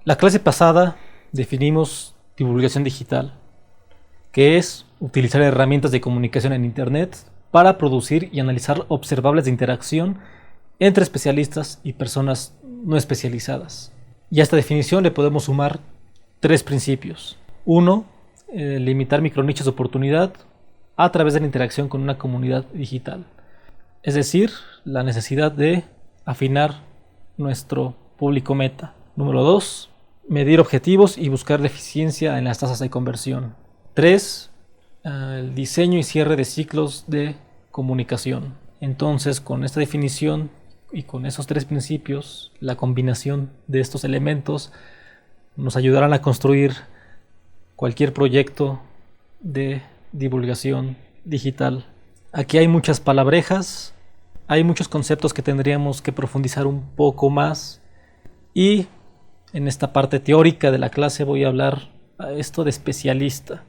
La clase pasada definimos divulgación digital, que es utilizar herramientas de comunicación en Internet para producir y analizar observables de interacción entre especialistas y personas no especializadas. Y a esta definición le podemos sumar tres principios. Uno, limitar micronichos de oportunidad a través de la interacción con una comunidad digital. Es decir, la necesidad de afinar nuestro público meta. Número 2, medir objetivos y buscar la eficiencia en las tasas de conversión. 3, el diseño y cierre de ciclos de comunicación. Entonces, con esta definición y con esos tres principios, la combinación de estos elementos nos ayudarán a construir cualquier proyecto de divulgación digital. Aquí hay muchas palabrejas, hay muchos conceptos que tendríamos que profundizar un poco más, y en esta parte teórica de la clase voy a hablar esto de especialista.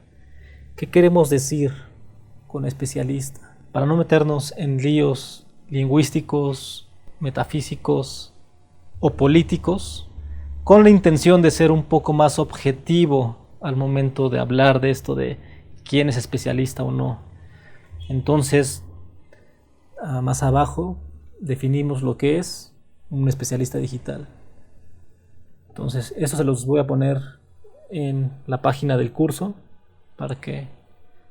¿Qué queremos decir con especialista? Para no meternos en líos lingüísticos, metafísicos o políticos, con la intención de ser un poco más objetivo al momento de hablar de esto de quién es especialista o no. Entonces, más abajo definimos lo que es un especialista digital. Entonces, eso se los voy a poner en la página del curso para que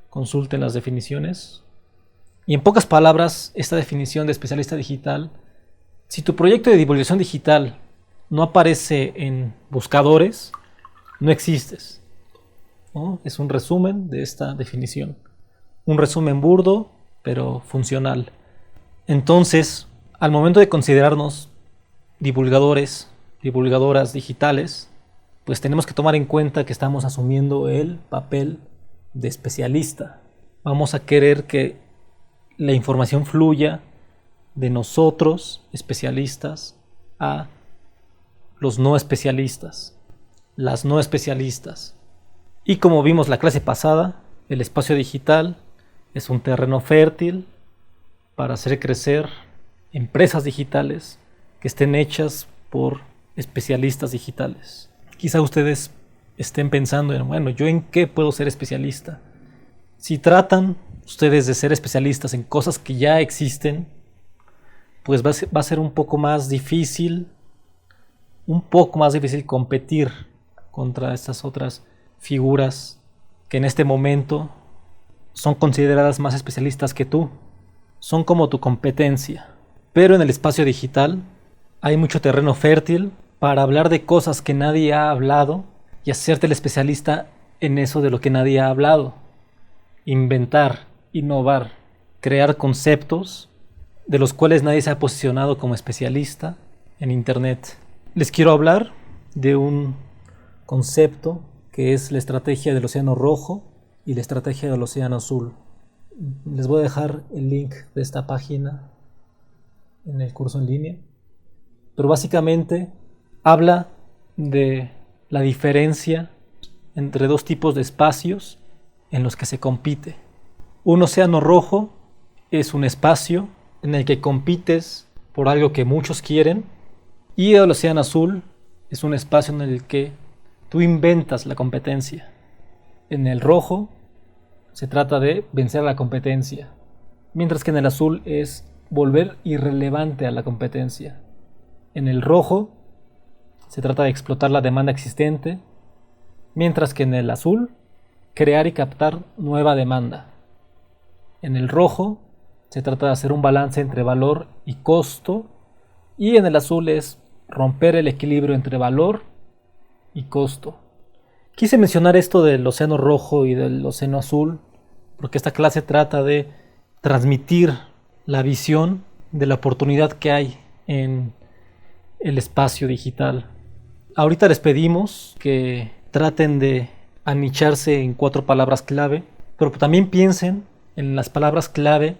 consulten las definiciones. Y en pocas palabras, esta definición de especialista digital, si tu proyecto de divulgación digital no aparece en buscadores, no existes, ¿no? Es un resumen de esta definición. Un resumen burdo, pero funcional. Entonces, al momento de considerarnos divulgadores, divulgadoras digitales, pues tenemos que tomar en cuenta que estamos asumiendo el papel de especialista. Vamos a querer que la información fluya de nosotros, especialistas, a los no especialistas, las no especialistas. Y como vimos la clase pasada, el espacio digital es un terreno fértil para hacer crecer empresas digitales que estén hechas por especialistas digitales. Quizá ustedes estén pensando en, bueno, ¿yo en qué puedo ser especialista? Si tratan ustedes de ser especialistas en cosas que ya existen, pues va a ser un poco más difícil competir contra estas otras figuras que en este momento son consideradas más especialistas que tú. Son como tu competencia. Pero en el espacio digital hay mucho terreno fértil para hablar de cosas que nadie ha hablado y hacerte el especialista en eso de lo que nadie ha hablado. Inventar, innovar, crear conceptos de los cuales nadie se ha posicionado como especialista en Internet. Les quiero hablar de un concepto que es la estrategia del océano rojo y la estrategia del océano azul. Les voy a dejar el link de esta página en el curso en línea. Pero básicamente habla de la diferencia entre dos tipos de espacios en los que se compite. Un océano rojo es un espacio en el que compites por algo que muchos quieren, y el océano azul es un espacio en el que tú inventas la competencia. En el rojo se trata de vencer a la competencia, mientras que en el azul es volver irrelevante a la competencia. En el rojo se trata de explotar la demanda existente, mientras que en el azul crear y captar nueva demanda. En el rojo se trata de hacer un balance entre valor y costo, y en el azul es romper el equilibrio entre valor y costo. Quise mencionar esto del océano rojo y del océano azul porque esta clase trata de transmitir la visión de la oportunidad que hay en el espacio digital. Ahorita les pedimos que traten de anicharse en 4 palabras clave, pero también piensen en las palabras clave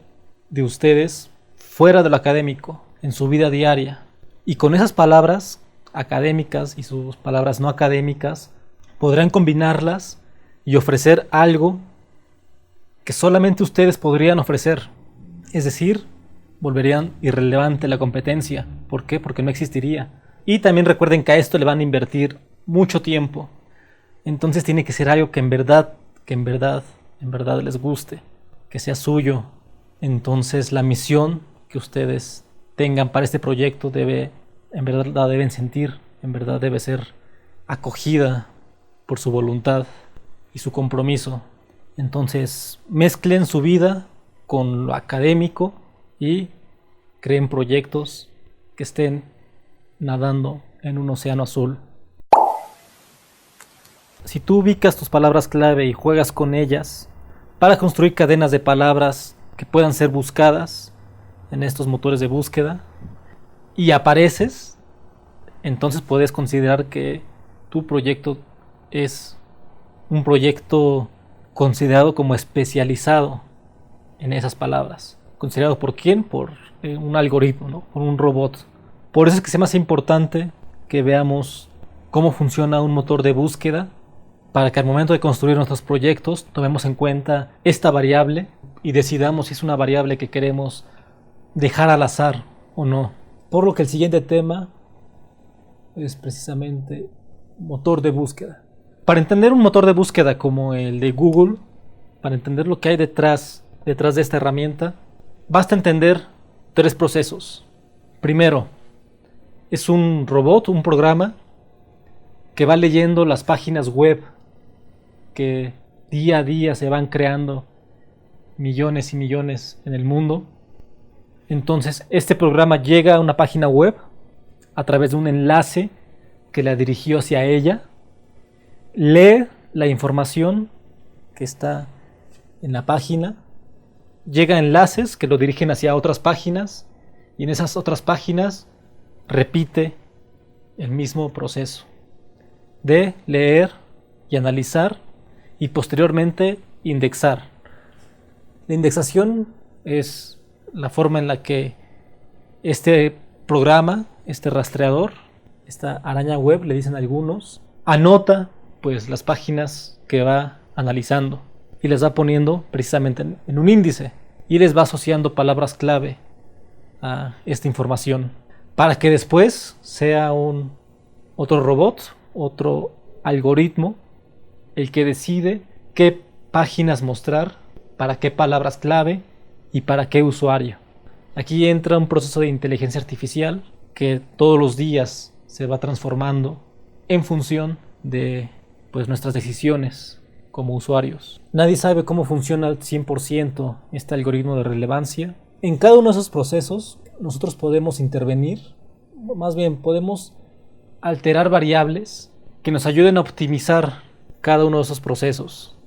de ustedes fuera de lo académico, en su vida diaria. Y con esas palabras académicas y sus palabras no académicas, podrán combinarlas y ofrecer algo que solamente ustedes podrían ofrecer. Es decir, volverían irrelevante la competencia. ¿Por qué? Porque no existiría. Y también recuerden que a esto le van a invertir mucho tiempo. Entonces tiene que ser algo que en verdad les guste, que sea suyo. Entonces la misión que ustedes tengan para este proyecto en verdad la deben sentir, en verdad debe ser acogida por su voluntad y su compromiso. Entonces mezclen su vida con lo académico y creen proyectos que estén nadando en un océano azul. Si tú ubicas tus palabras clave y juegas con ellas para construir cadenas de palabras que puedan ser buscadas en estos motores de búsqueda y apareces, entonces puedes considerar que tu proyecto es un proyecto considerado como especializado en esas palabras. ¿Considerado por quién? Por un algoritmo, ¿no? Por un robot. Por eso es que es más importante que veamos cómo funciona un motor de búsqueda para que al momento de construir nuestros proyectos tomemos en cuenta esta variable y decidamos si es una variable que queremos dejar al azar o no. Por lo que el siguiente tema es precisamente motor de búsqueda. Para entender un motor de búsqueda como el de Google, para entender lo que hay detrás de esta herramienta, basta entender 3 procesos. Primero, es un robot, un programa que va leyendo las páginas web que día a día se van creando millones y millones en el mundo. Entonces, este programa llega a una página web a través de un enlace que la dirigió hacia ella, lee la información que está en la página, llega a enlaces que lo dirigen hacia otras páginas y en esas otras páginas repite el mismo proceso de leer y analizar y posteriormente indexar. La indexación es la forma en la que este programa, este rastreador, esta araña web, le dicen algunos, anota pues las páginas que va analizando y les va poniendo precisamente en un índice y les va asociando palabras clave a esta información para que después sea otro robot, otro algoritmo el que decide qué páginas mostrar, para qué palabras clave y para qué usuario. Aquí entra un proceso de inteligencia artificial que todos los días se va transformando en función de pues, nuestras decisiones como usuarios. Nadie sabe cómo funciona al 100% este algoritmo de relevancia. En cada uno de esos procesos nosotros podemos intervenir, más bien podemos alterar variables que nos ayuden a optimizar cada uno de esos procesos.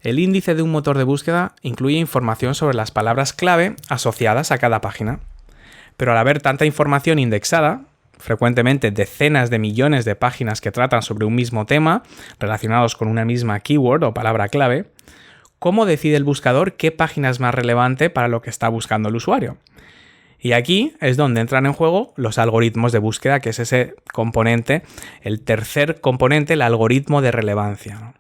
El índice de un motor de búsqueda incluye información sobre las palabras clave asociadas a cada página. Pero al haber tanta información indexada, frecuentemente decenas de millones de páginas que tratan sobre un mismo tema, relacionados con una misma keyword o palabra clave, ¿cómo decide el buscador qué página es más relevante para lo que está buscando el usuario? Y aquí es donde entran en juego los algoritmos de búsqueda, que es ese componente, el tercer componente, el algoritmo de relevancia.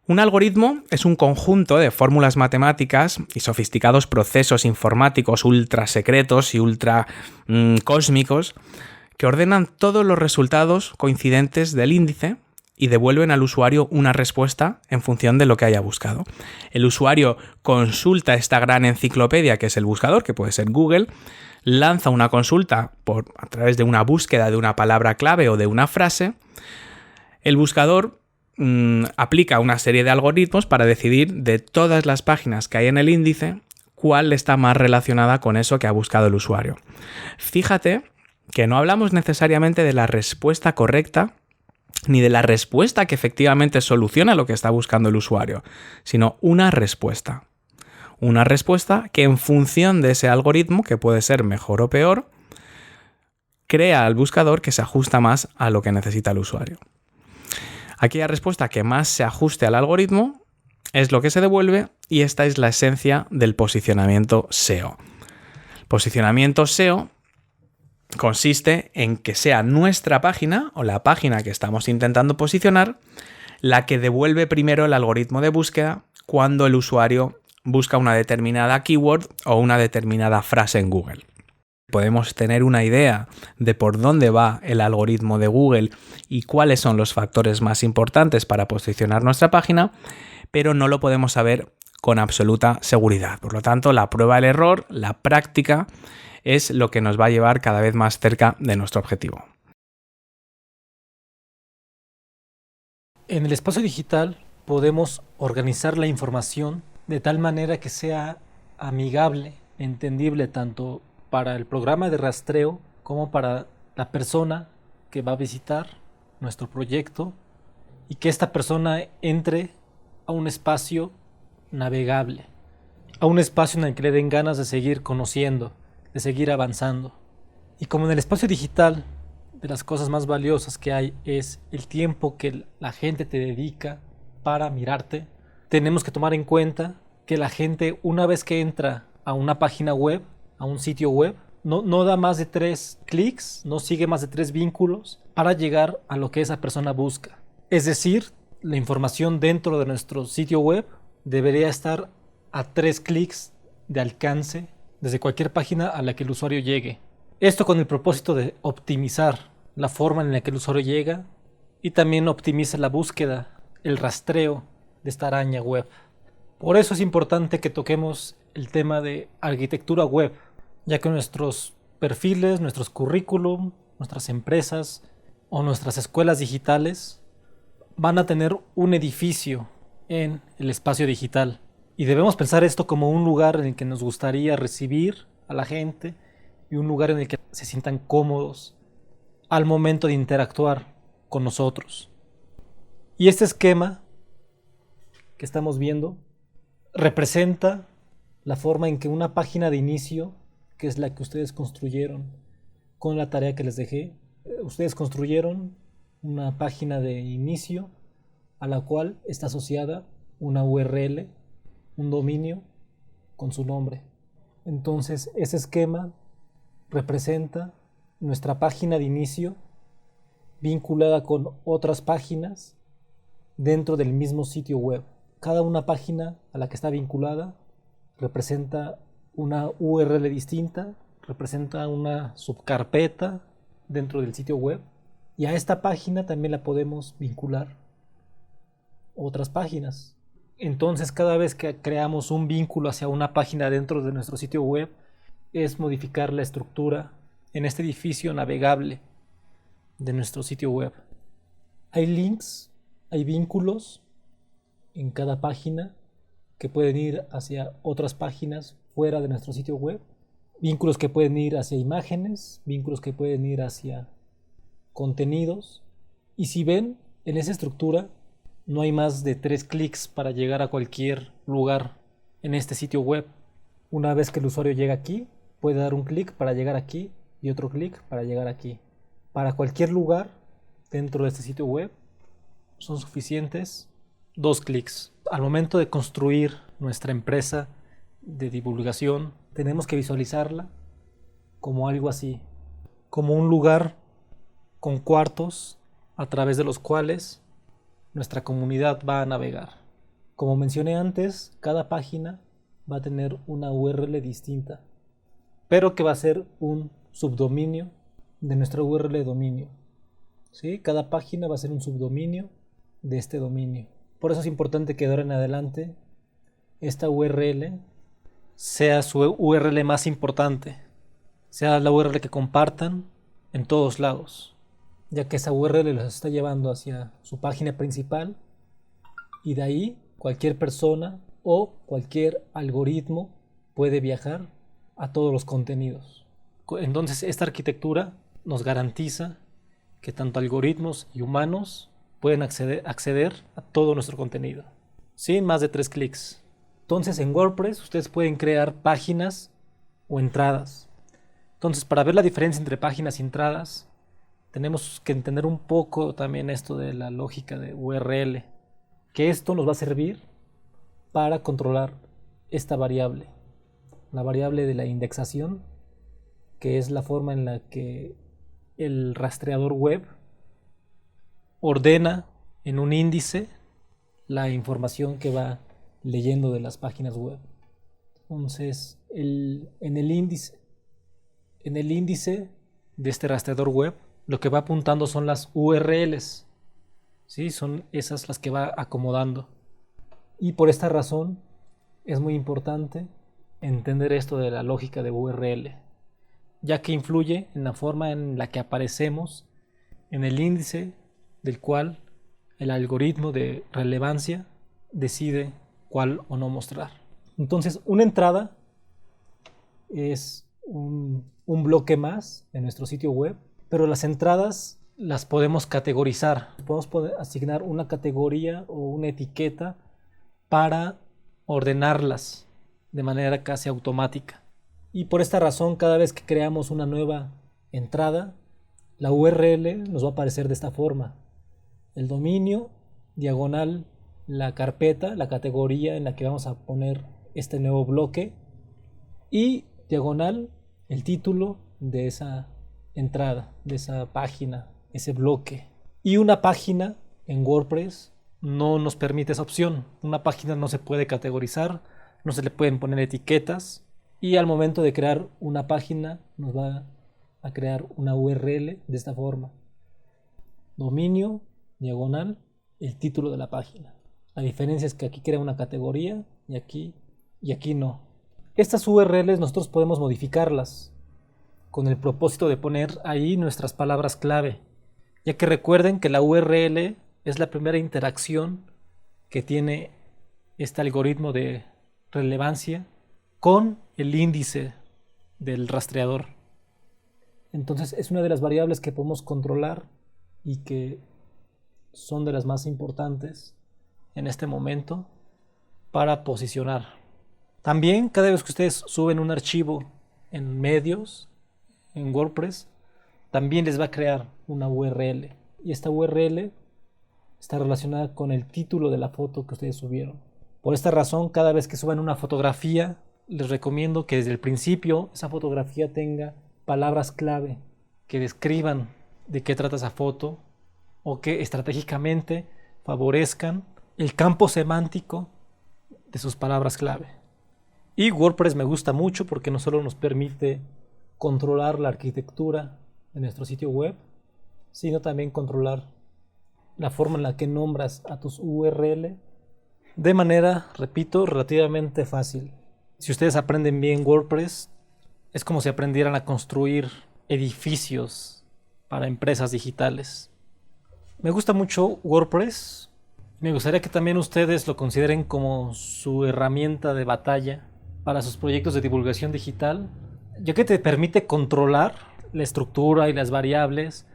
Un algoritmo es un conjunto de fórmulas matemáticas y sofisticados procesos informáticos ultra secretos y ultra cósmicos que ordenan todos los resultados coincidentes del índice y devuelven al usuario una respuesta en función de lo que haya buscado. El usuario consulta esta gran enciclopedia que es el buscador, que puede ser Google, lanza una consulta a través de una búsqueda de una palabra clave o de una frase. El buscador aplica una serie de algoritmos para decidir de todas las páginas que hay en el índice cuál está más relacionada con eso que ha buscado el usuario. Fíjate que no hablamos necesariamente de la respuesta correcta ni de la respuesta que efectivamente soluciona lo que está buscando el usuario, sino una respuesta. Una respuesta que en función de ese algoritmo, que puede ser mejor o peor, crea al buscador que se ajusta más a lo que necesita el usuario. Aquella respuesta que más se ajuste al algoritmo es lo que se devuelve y esta es la esencia del posicionamiento SEO. El posicionamiento SEO consiste en que sea nuestra página o la página que estamos intentando posicionar la que devuelve primero el algoritmo de búsqueda cuando el usuario busca una determinada keyword o una determinada frase en Google. Podemos tener una idea de por dónde va el algoritmo de Google y cuáles son los factores más importantes para posicionar nuestra página, pero no lo podemos saber con absoluta seguridad. Por lo tanto, la prueba del error, la práctica, es lo que nos va a llevar cada vez más cerca de nuestro objetivo. En el espacio digital podemos organizar la información de tal manera que sea amigable, entendible tanto para el programa de rastreo como para la persona que va a visitar nuestro proyecto y que esta persona entre a un espacio navegable, a un espacio en el que le den ganas de seguir conociendo, de seguir avanzando. Y como en el espacio digital, de las cosas más valiosas que hay es el tiempo que la gente te dedica para mirarte, tenemos que tomar en cuenta que la gente, una vez que entra a una página web, a un sitio web, no da más de 3 clics, no sigue más de 3 vínculos para llegar a lo que esa persona busca. Es decir, la información dentro de nuestro sitio web debería estar a 3 clics de alcance desde cualquier página a la que el usuario llegue. Esto con el propósito de optimizar la forma en la que el usuario llega y también optimiza la búsqueda, el rastreo de esta araña web. Por eso es importante que toquemos el tema de arquitectura web, ya que nuestros perfiles, nuestros currículum, nuestras empresas o nuestras escuelas digitales van a tener un edificio en el espacio digital. Y debemos pensar esto como un lugar en el que nos gustaría recibir a la gente y un lugar en el que se sientan cómodos al momento de interactuar con nosotros. Y este esquema que estamos viendo representa la forma en que una página de inicio, que es la que ustedes construyeron con la tarea que les dejé, ustedes construyeron una página de inicio a la cual está asociada una URL, un dominio con su nombre. Entonces, ese esquema representa nuestra página de inicio vinculada con otras páginas dentro del mismo sitio web. Cada una página a la que está vinculada representa una URL distinta, representa una subcarpeta dentro del sitio web, y a esta página también la podemos vincular otras páginas. Entonces, cada vez que creamos un vínculo hacia una página dentro de nuestro sitio web, es modificar la estructura en este edificio navegable de nuestro sitio web. Hay links, hay vínculos en cada página que pueden ir hacia otras páginas fuera de nuestro sitio web, vínculos que pueden ir hacia imágenes, vínculos que pueden ir hacia contenidos. Y si ven, en esa estructura no hay más de 3 clics para llegar a cualquier lugar en este sitio web. Una vez que el usuario llega aquí, puede dar un clic para llegar aquí y otro clic para llegar aquí. Para cualquier lugar dentro de este sitio web son suficientes 2 clics. Al momento de construir nuestra empresa de divulgación, tenemos que visualizarla como algo así, como un lugar con cuartos a través de los cuales nuestra comunidad va a navegar. Como mencioné antes, cada página va a tener una URL distinta, pero que va a ser un subdominio de nuestra URL de dominio. ¿Sí? Cada página va a ser un subdominio de este dominio. Por eso es importante que de ahora en adelante esta URL sea su URL más importante, sea la URL que compartan en todos lados, ya que esa URL los está llevando hacia su página principal y de ahí cualquier persona o cualquier algoritmo puede viajar a todos los contenidos. Entonces, esta arquitectura nos garantiza que tanto algoritmos y humanos pueden acceder a todo nuestro contenido sin más de 3 clics. Entonces, en WordPress ustedes pueden crear páginas o entradas. Entonces, para ver la diferencia entre páginas y entradas, tenemos que entender un poco también esto de la lógica de URL, que esto nos va a servir para controlar esta variable, la variable de la indexación, que es la forma en la que el rastreador web ordena en un índice la información que va leyendo de las páginas web. Entonces, en el índice en el índice de este rastreador web, lo que va apuntando son las URLs. ¿Sí? Son esas las que va acomodando. Y por esta razón es muy importante entender esto de la lógica de URL, ya que influye en la forma en la que aparecemos en el índice del cual el algoritmo de relevancia decide cuál o no mostrar. Entonces, una entrada es un bloque más en nuestro sitio web, pero las entradas las podemos categorizar. Podemos asignar una categoría o una etiqueta para ordenarlas de manera casi automática. Y por esta razón, cada vez que creamos una nueva entrada, la URL nos va a aparecer de esta forma: el dominio, diagonal, la carpeta, la categoría en la que vamos a poner este nuevo bloque, y diagonal, el título de esa entrada, de esa página, ese bloque. Y una página en WordPress no nos permite esa opción. Una página no se puede categorizar, no se le pueden poner etiquetas, y al momento de crear una página nos va a crear una URL de esta forma: dominio, diagonal, el título de la página. La diferencia es que aquí crea una categoría y aquí no. Estas URLs nosotros podemos modificarlas con el propósito de poner ahí nuestras palabras clave, ya que recuerden que la URL es la primera interacción que tiene este algoritmo de relevancia con el índice del rastreador. Entonces es una de las variables que podemos controlar y que son de las más importantes en este momento para posicionar. También cada vez que ustedes suben un archivo en medios, en WordPress, también les va a crear una URL, y esta URL está relacionada con el título de la foto que ustedes subieron. Por esta razón, cada vez que suban una fotografía, les recomiendo que desde el principio esa fotografía tenga palabras clave que describan de qué trata esa foto, o que estratégicamente favorezcan el campo semántico de sus palabras clave. Y WordPress me gusta mucho porque no solo nos permite controlar la arquitectura de nuestro sitio web, sino también controlar la forma en la que nombras a tus URL de manera, repito, relativamente fácil. Si ustedes aprenden bien WordPress, es como si aprendieran a construir edificios para empresas digitales. Me gusta mucho WordPress. Me gustaría que también ustedes lo consideren como su herramienta de batalla para sus proyectos de divulgación digital, ya que te permite controlar la estructura y las variables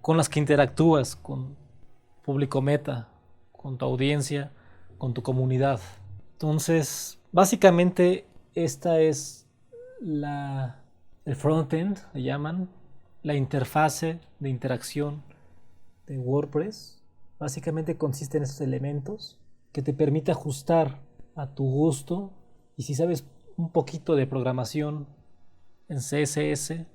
con las que interactúas con público meta, con tu audiencia, con tu comunidad. Entonces, básicamente esta es el frontend, le llaman, la interfase de interacción de WordPress. Básicamente consiste en esos elementos que te permite ajustar a tu gusto, y si sabes un poquito de programación en CSS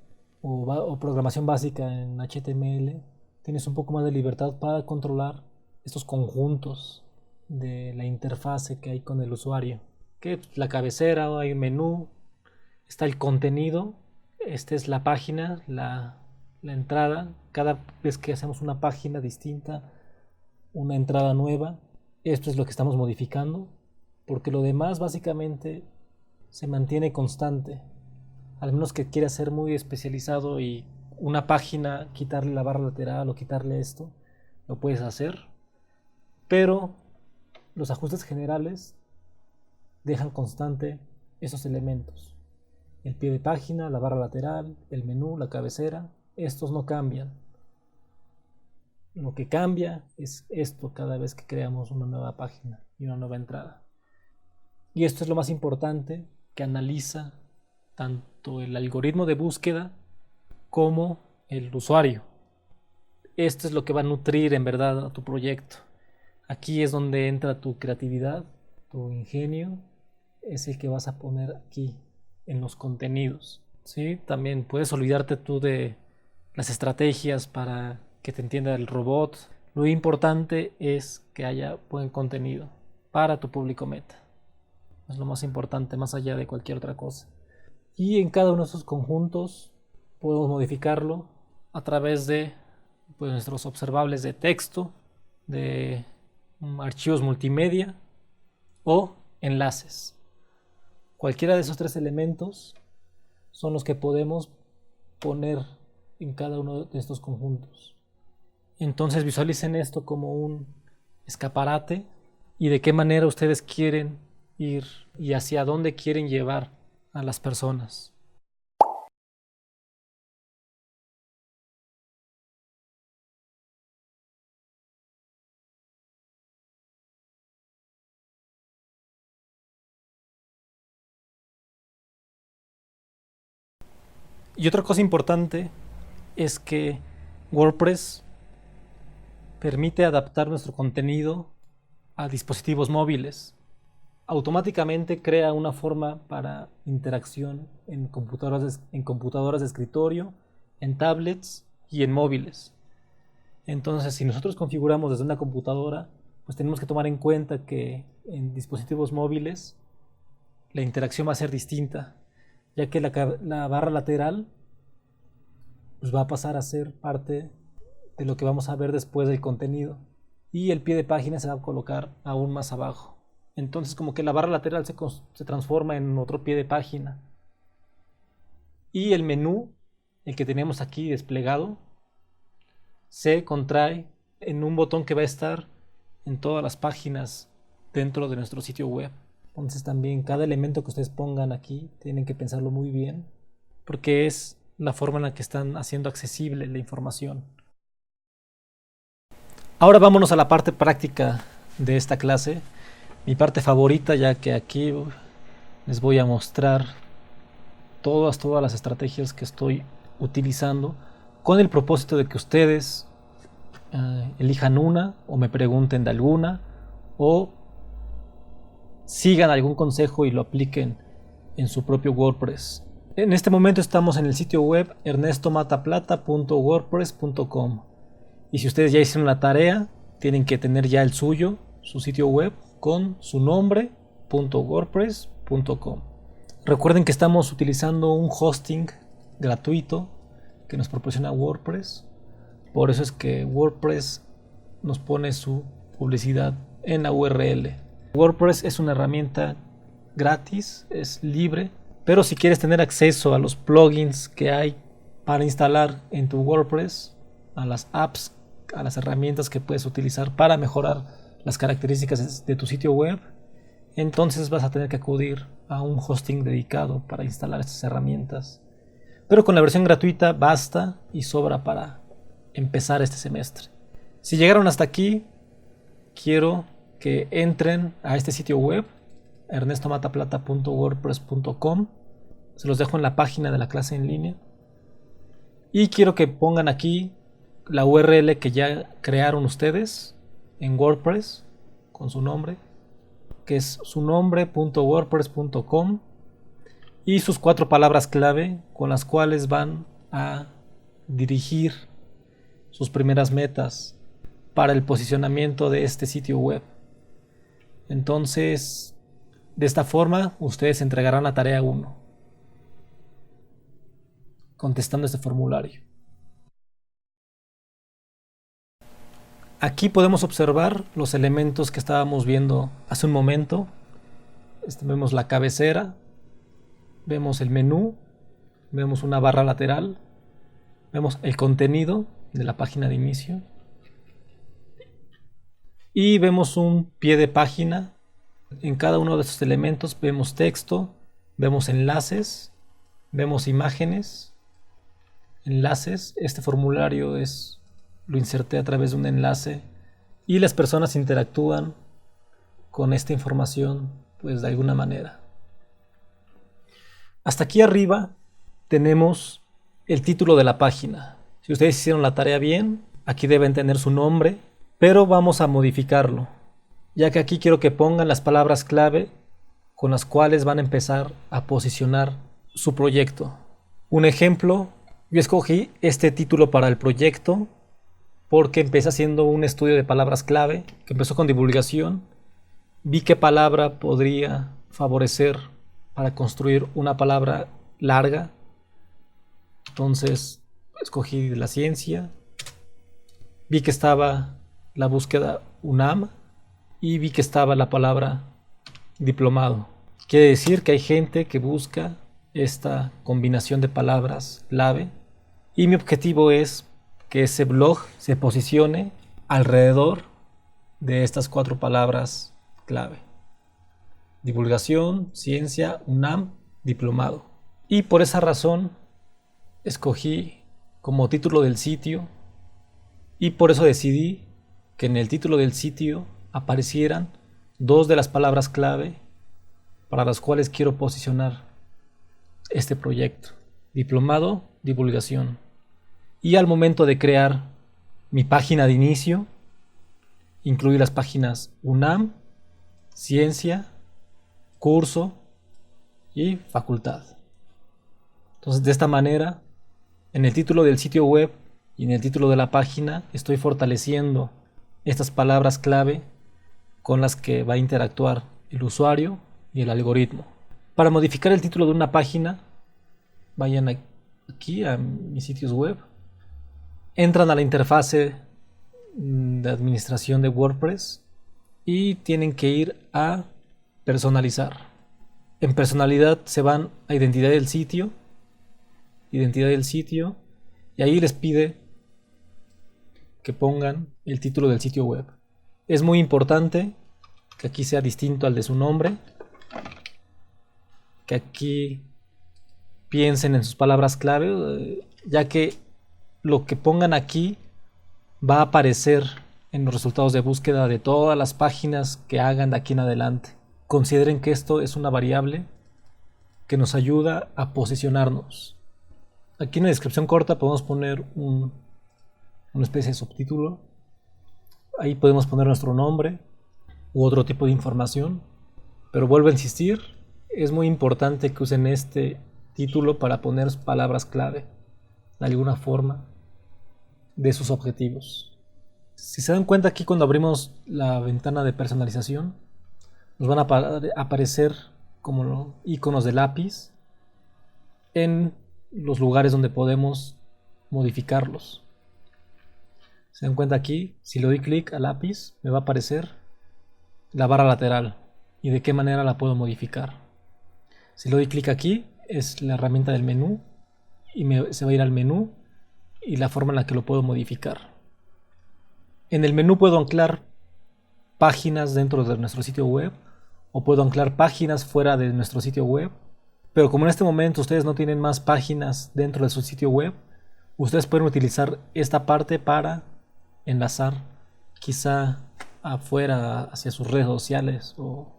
o programación básica en HTML, tienes un poco más de libertad para controlar estos conjuntos de la interfase que hay con el usuario. Que la cabecera, hay un menú, está el contenido, esta es la página, la entrada. Cada vez que hacemos una página distinta, una entrada nueva, esto es lo que estamos modificando, porque lo demás básicamente se mantiene constante, al menos que quieras ser muy especializado y una página quitarle la barra lateral o quitarle esto, lo puedes hacer, pero los ajustes generales dejan constante esos elementos: el pie de página, la barra lateral, el menú, la cabecera. Estos no cambian. Lo que cambia es esto cada vez que creamos una nueva página y una nueva entrada. Y esto es lo más importante que analiza tanto el algoritmo de búsqueda como el usuario. Esto es lo que va a nutrir en verdad a tu proyecto. Aquí es donde entra tu creatividad, tu ingenio, es el que vas a poner aquí en los contenidos. ¿Sí? También puedes olvidarte tú de las estrategias para que te entienda el robot. Lo importante es que haya buen contenido para tu público meta. Es lo más importante, más allá de cualquier otra cosa. Y en cada uno de esos conjuntos podemos modificarlo a través de pues, nuestros observables de texto, de archivos multimedia o enlaces. Cualquiera de esos tres elementos son los que podemos poner en cada uno de estos conjuntos. Entonces visualicen esto como un escaparate y de qué manera ustedes quieren ir y hacia dónde quieren llevar a las personas. Y otra cosa importante es que WordPress permite adaptar nuestro contenido a dispositivos móviles. Automáticamente crea una forma para interacción en computadoras de escritorio, en tablets y en móviles. Entonces, si nosotros configuramos desde una computadora, pues tenemos que tomar en cuenta que en dispositivos móviles la interacción va a ser distinta, ya que la barra lateral pues va a pasar a ser parte de lo que vamos a ver después del contenido y el pie de página se va a colocar aún más abajo. Entonces como que la barra lateral se transforma en otro pie de página y el menú, el que tenemos aquí desplegado, se contrae en un botón que va a estar en todas las páginas dentro de nuestro sitio web. Entonces también cada elemento que ustedes pongan aquí tienen que pensarlo muy bien porque es la forma en la que están haciendo accesible la información. Ahora vámonos a la parte práctica de esta clase, mi parte favorita, ya que aquí les voy a mostrar todas las estrategias que estoy utilizando con el propósito de que ustedes elijan una o me pregunten de alguna o sigan algún consejo y lo apliquen en su propio WordPress. En este momento estamos en el sitio web ernestomataplata.wordpress.com y si ustedes ya hicieron la tarea, tienen que tener ya el suyo, su sitio web con su nombre .wordpress.com. Recuerden que estamos utilizando un hosting gratuito que nos proporciona WordPress, por eso es que WordPress nos pone su publicidad en la URL. WordPress es una herramienta gratis, es libre, pero si quieres tener acceso a los plugins que hay para instalar en tu WordPress, a las apps, a las herramientas que puedes utilizar para mejorar las características de tu sitio web, entonces vas a tener que acudir a un hosting dedicado para instalar estas herramientas. Pero con la versión gratuita basta y sobra para empezar este semestre. Si llegaron hasta aquí, quiero que entren a este sitio web ernestomataplata.wordpress.com. Se los dejo en la página de la clase en línea. Y quiero que pongan aquí la URL que ya crearon ustedes en WordPress con su nombre, que es su nombre.wordpress.com, y sus 4 palabras clave con las cuales van a dirigir sus primeras metas para el posicionamiento de este sitio web. Entonces, de esta forma, ustedes entregarán la tarea 1 contestando este formulario. Aquí podemos observar los elementos que estábamos viendo hace un momento. Vemos la cabecera, vemos el menú, vemos una barra lateral, vemos el contenido de la página de inicio y vemos un pie de página. En cada uno de estos elementos vemos texto, vemos enlaces, vemos imágenes, enlaces. Este formulario lo inserté a través de un enlace y las personas interactúan con esta información pues de alguna manera. Hasta aquí arriba tenemos el título de la página. Si ustedes hicieron la tarea bien, aquí deben tener su nombre, pero vamos a modificarlo, ya que aquí quiero que pongan las palabras clave con las cuales van a empezar a posicionar su proyecto. Un ejemplo, yo escogí este título para el proyecto porque empecé haciendo un estudio de palabras clave que empezó con divulgación. Vi qué palabra podría favorecer para construir una palabra larga Entonces escogí la ciencia, vi que estaba la búsqueda UNAM y vi que estaba la palabra diplomado. Quiere decir que hay gente que busca esta combinación de palabras clave y mi objetivo es que ese blog se posicione alrededor de estas 4 palabras clave: divulgación, ciencia, UNAM, diplomado. Y por esa razón escogí como título del sitio, y por eso decidí que en el título del sitio aparecieran 2 de las palabras clave para las cuales quiero posicionar este proyecto: diplomado, divulgación. Y al momento de crear mi página de inicio, incluí las páginas UNAM, ciencia, curso y facultad. Entonces, de esta manera, en el título del sitio web y en el título de la página estoy fortaleciendo estas palabras clave con las que va a interactuar el usuario y el algoritmo. Para modificar el título de una página, vayan aquí a mis sitios web, entran a la interfase de administración de WordPress y tienen que ir a personalizar. En personalidad se van a identidad del sitio, y ahí les pide que pongan el título del sitio web. Es muy importante que aquí sea distinto al de su nombre, que aquí piensen en sus palabras clave, ya que lo que pongan aquí va a aparecer en los resultados de búsqueda de todas las páginas que hagan de aquí en adelante. Consideren que esto es una variable que nos ayuda a posicionarnos. Aquí en la descripción corta podemos poner una especie de subtítulo. Ahí podemos poner nuestro nombre u otro tipo de información. Pero vuelvo a insistir, es muy importante que usen este título para poner palabras clave de alguna forma de sus objetivos. Si se dan cuenta, aquí cuando abrimos la ventana de personalización, nos van a aparecer como los iconos de lápiz en los lugares donde podemos modificarlos. Se dan cuenta aquí, si le doy clic al lápiz, me va a aparecer la barra lateral y de qué manera la puedo modificar. Si le doy clic aquí, es la herramienta del menú y se va a ir al menú y la forma en la que lo puedo modificar. En el menú puedo anclar páginas dentro de nuestro sitio web o puedo anclar páginas fuera de nuestro sitio web. Pero como en este momento ustedes no tienen más páginas dentro de su sitio web, ustedes pueden utilizar esta parte para enlazar quizá afuera hacia sus redes sociales o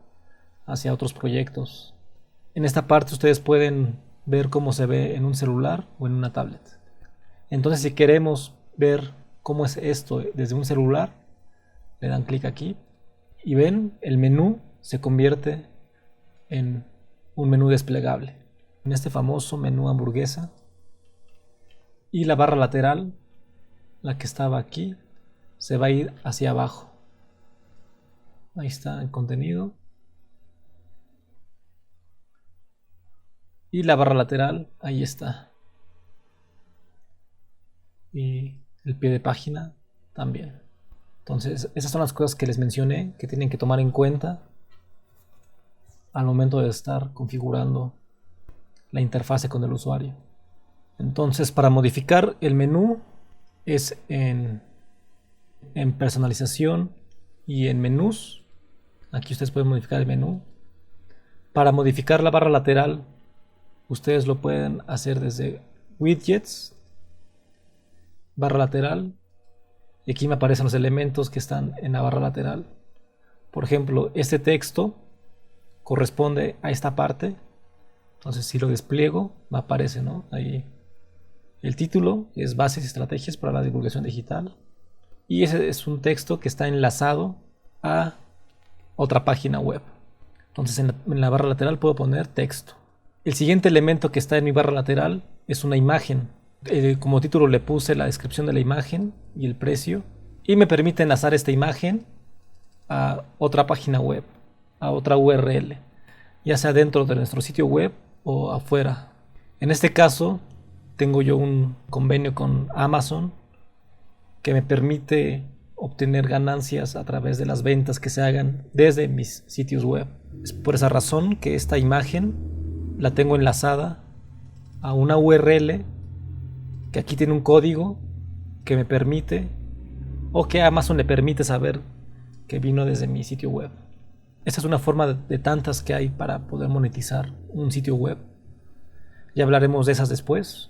hacia otros proyectos. En esta parte ustedes pueden ver cómo se ve en un celular o en una tablet. Entonces, si queremos ver cómo es esto desde un celular, le dan clic aquí y ven, el menú se convierte en un menú desplegable, en este famoso menú hamburguesa, y la barra lateral, la que estaba aquí, se va a ir hacia abajo. Ahí está el contenido y la barra lateral, ahí está, y el pie de página también. Entonces, esas son las cosas que les mencioné que tienen que tomar en cuenta al momento de estar configurando la interfase con el usuario. Entonces, para modificar el menú es en personalización y en menús. Aquí ustedes pueden modificar el menú. Para modificar la barra lateral, ustedes lo pueden hacer desde widgets, barra lateral, y aquí me aparecen los elementos que están en la barra lateral. Por ejemplo, este texto corresponde a esta parte. Entonces, si lo despliego, me aparece, ¿no? Ahí el título es Bases y Estrategias para la Divulgación Digital. Y ese es un texto que está enlazado a otra página web. Entonces, en la barra lateral puedo poner texto. El siguiente elemento que está en mi barra lateral es una imagen. Como título le puse la descripción de la imagen y el precio. Y me permite enlazar esta imagen a otra página web, a otra URL, ya sea dentro de nuestro sitio web o afuera. En este caso tengo yo un convenio con Amazon que me permite obtener ganancias a través de las ventas que se hagan desde mis sitios web. Es por esa razón que esta imagen la tengo enlazada a una URL que aquí tiene un código que me permite, o que Amazon le permite saber que vino desde mi sitio web. Esta es una forma de tantas que hay para poder monetizar un sitio web. Ya hablaremos de esas después,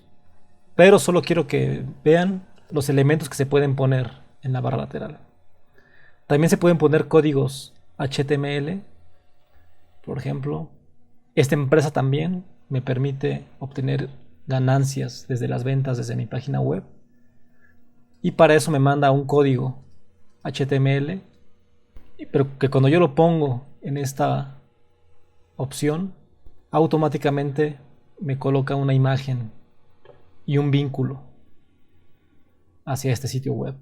pero solo quiero que vean los elementos que se pueden poner en la barra lateral. También se pueden poner códigos HTML. Por ejemplo, esta empresa también me permite obtener ganancias desde las ventas desde mi página web, y para eso me manda un código HTML, pero que cuando yo lo pongo en esta opción, automáticamente me coloca una imagen y un vínculo hacia este sitio web.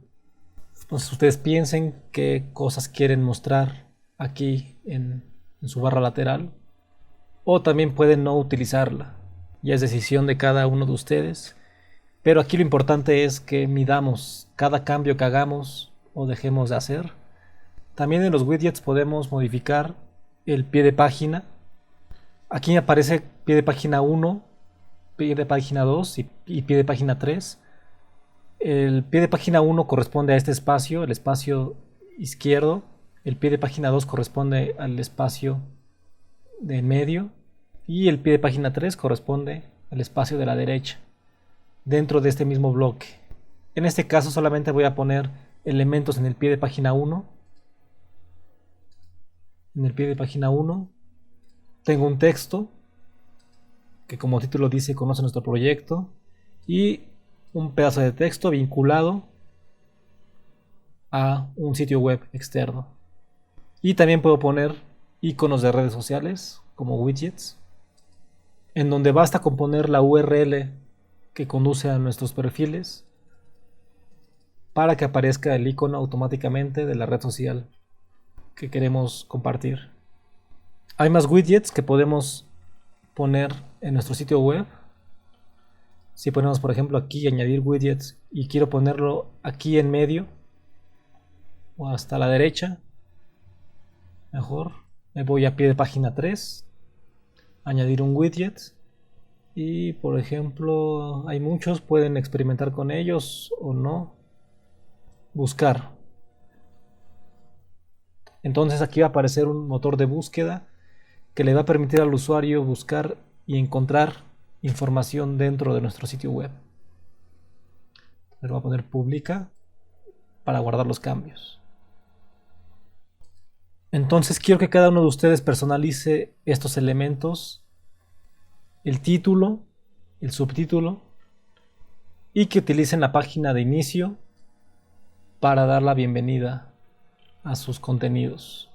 Entonces ustedes piensen qué cosas quieren mostrar aquí en su barra lateral, o también pueden no utilizarla. Ya es decisión de cada uno de ustedes, pero aquí lo importante es que midamos cada cambio que hagamos o dejemos de hacer. También en los widgets podemos modificar el pie de página. Aquí me aparece pie de página 1, pie de página 2 y pie de página 3. El pie de página 1 corresponde a este espacio, el espacio izquierdo. El pie de página 2 corresponde al espacio de en medio. Y el pie de página 3 corresponde al espacio de la derecha, dentro de este mismo bloque. En este caso solamente voy a poner elementos en el pie de página 1. En el pie de página 1 tengo un texto que, como título dice, conoce nuestro proyecto, y un pedazo de texto vinculado a un sitio web externo. Y también puedo poner iconos de redes sociales como widgets, en donde basta con poner la URL que conduce a nuestros perfiles para que aparezca el icono automáticamente de la red social que queremos compartir. Hay más widgets que podemos poner en nuestro sitio web. Si ponemos, por ejemplo, aquí añadir widgets y quiero ponerlo aquí en medio o hasta la derecha, mejor me voy a pie de página 3, añadir un widget, y por ejemplo hay muchos, pueden experimentar con ellos o no. Buscar. Entonces aquí va a aparecer un motor de búsqueda que le va a permitir al usuario buscar y encontrar información dentro de nuestro sitio web. Le voy a poner publica para guardar los cambios. Entonces quiero que cada uno de ustedes personalice estos elementos, el título, el subtítulo, y que utilicen la página de inicio para dar la bienvenida a sus contenidos.